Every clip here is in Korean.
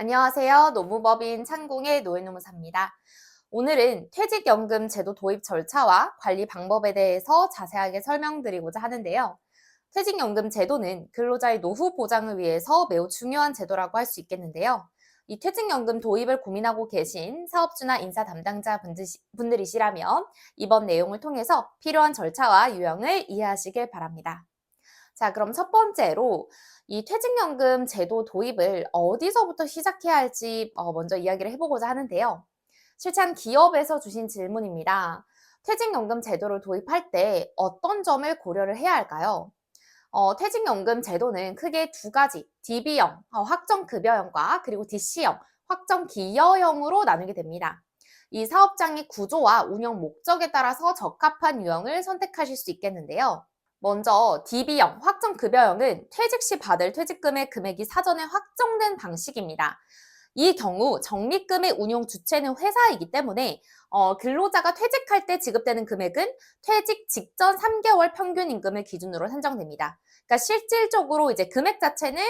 안녕하세요. 노무법인 창공의 노예노무사입니다. 오늘은 퇴직연금 제도 도입 절차와 관리 방법에 대해서 자세하게 설명드리고자 하는데요. 퇴직연금 제도는 근로자의 노후 보장을 위해서 매우 중요한 제도라고 할 수 있겠는데요. 이 퇴직연금 도입을 고민하고 계신 사업주나 인사 담당자 분들이시라면 이번 내용을 통해서 필요한 절차와 유형을 이해하시길 바랍니다. 자, 그럼 첫 번째로 이 퇴직연금 제도 도입을 어디서부터 시작해야 할지 먼저 이야기를 해보고자 하는데요. 실제 기업에서 주신 질문입니다. 퇴직연금 제도를 도입할 때 어떤 점을 고려를 해야 할까요? 퇴직연금 제도는 크게 두 가지, DB형, 확정급여형과 그리고 DC형, 확정기여형으로 나누게 됩니다. 이 사업장의 구조와 운영 목적에 따라서 적합한 유형을 선택하실 수 있겠는데요. 먼저 DB형, 확정급여형은 퇴직 시 받을 퇴직금의 금액이 사전에 확정된 방식입니다. 이 경우 적립금의 운용 주체는 회사이기 때문에 근로자가 퇴직할 때 지급되는 금액은 퇴직 직전 3개월 평균 임금을 기준으로 산정됩니다. 그러니까 실질적으로 이제 금액 자체는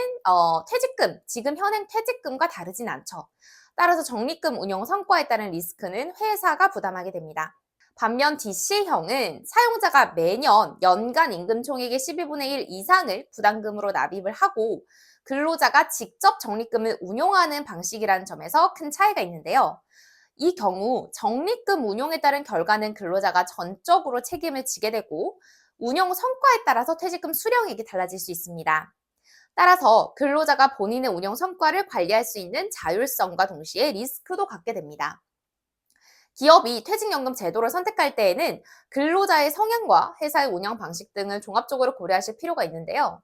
퇴직금, 지금 현행 퇴직금과 다르진 않죠. 따라서 적립금 운용 성과에 따른 리스크는 회사가 부담하게 됩니다. 반면 DC형은 사용자가 매년 연간 임금 총액의 12분의 1 이상을 부담금으로 납입을 하고 근로자가 직접 적립금을 운용하는 방식이라는 점에서 큰 차이가 있는데요. 이 경우 적립금 운용에 따른 결과는 근로자가 전적으로 책임을 지게 되고 운용 성과에 따라서 퇴직금 수령액이 달라질 수 있습니다. 따라서 근로자가 본인의 운용 성과를 관리할 수 있는 자율성과 동시에 리스크도 갖게 됩니다. 기업이 퇴직연금 제도를 선택할 때에는 근로자의 성향과 회사의 운영 방식 등을 종합적으로 고려하실 필요가 있는데요.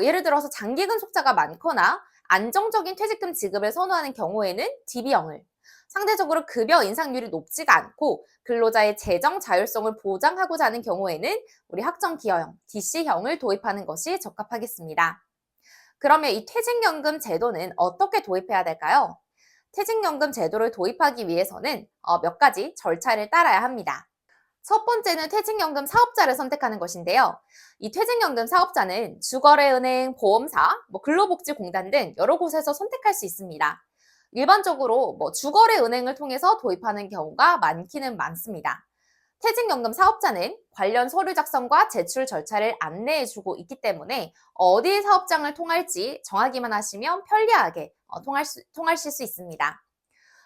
예를 들어서 장기 근속자가 많거나 안정적인 퇴직금 지급을 선호하는 경우에는 DB형을, 상대적으로 급여 인상률이 높지가 않고 근로자의 재정 자율성을 보장하고자 하는 경우에는 우리 확정기여형, DC형을 도입하는 것이 적합하겠습니다. 그러면 이 퇴직연금 제도는 어떻게 도입해야 될까요? 퇴직연금 제도를 도입하기 위해서는 몇 가지 절차를 따라야 합니다. 첫 번째는 퇴직연금 사업자를 선택하는 것인데요. 이 퇴직연금 사업자는 주거래은행, 보험사, 근로복지공단 등 여러 곳에서 선택할 수 있습니다. 일반적으로 주거래은행을 통해서 도입하는 경우가 많기는 많습니다. 퇴직연금 사업자는 관련 서류 작성과 제출 절차를 안내해주고 있기 때문에 어디 사업장을 통할지 정하기만 하시면 편리하게 통하실 수 있습니다.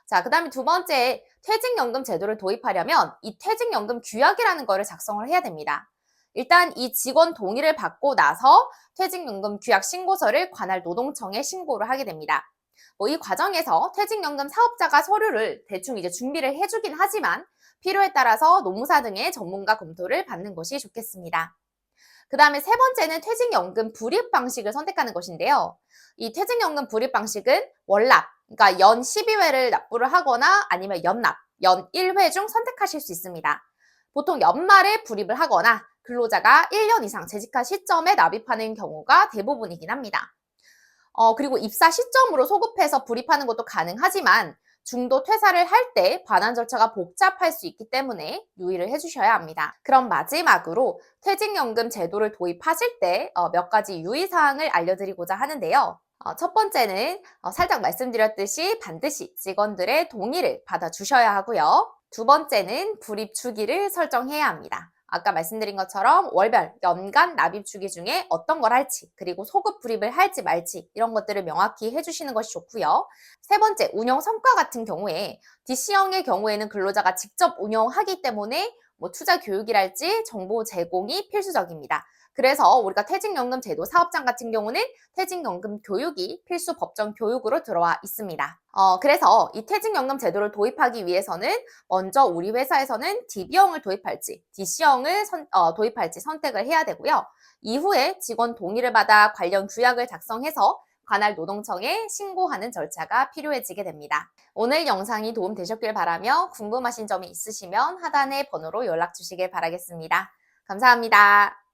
자, 그 다음에 두 번째, 퇴직연금 제도를 도입하려면 이 퇴직연금 규약이라는 거를 작성을 해야 됩니다. 일단 이 직원 동의를 받고 나서 퇴직연금 규약 신고서를 관할 노동청에 신고를 하게 됩니다. 이 과정에서 퇴직연금 사업자가 서류를 대충 이제 준비를 해주긴 하지만 필요에 따라서 노무사 등의 전문가 검토를 받는 것이 좋겠습니다. 그 다음에 세 번째는 퇴직연금 불입 방식을 선택하는 것인데요. 이 퇴직연금 불입 방식은 월납, 그러니까 연 12회를 납부를 하거나 아니면 연납, 연 1회 중 선택하실 수 있습니다. 보통 연말에 불입을 하거나 근로자가 1년 이상 재직한 시점에 납입하는 경우가 대부분이긴 합니다. 그리고 입사 시점으로 소급해서 불입하는 것도 가능하지만 중도 퇴사를 할 때 반환 절차가 복잡할 수 있기 때문에 유의를 해주셔야 합니다. 그럼 마지막으로 퇴직연금 제도를 도입하실 때 몇 가지 유의사항을 알려드리고자 하는데요. 첫 번째는 살짝 말씀드렸듯이 반드시 직원들의 동의를 받아주셔야 하고요. 두 번째는 불입 주기를 설정해야 합니다. 아까 말씀드린 것처럼 월별, 연간 납입 주기 중에 어떤 걸 할지, 그리고 소급 불입을 할지 말지 이런 것들을 명확히 해주시는 것이 좋고요. 세 번째, 운영 성과 같은 경우에 DC형의 경우에는 근로자가 직접 운영하기 때문에 투자 교육이랄지 정보 제공이 필수적입니다. 그래서 우리가 퇴직연금 제도 사업장 같은 경우는 퇴직연금 교육이 필수 법정 교육으로 들어와 있습니다. 그래서 이 퇴직연금 제도를 도입하기 위해서는 먼저 우리 회사에서는 DB형을 도입할지 DC형을 도입할지 선택을 해야 되고요. 이후에 직원 동의를 받아 관련 규약을 작성해서 관할 노동청에 신고하는 절차가 필요해지게 됩니다. 오늘 영상이 도움되셨길 바라며 궁금하신 점이 있으시면 하단의 번호로 연락 주시길 바라겠습니다. 감사합니다.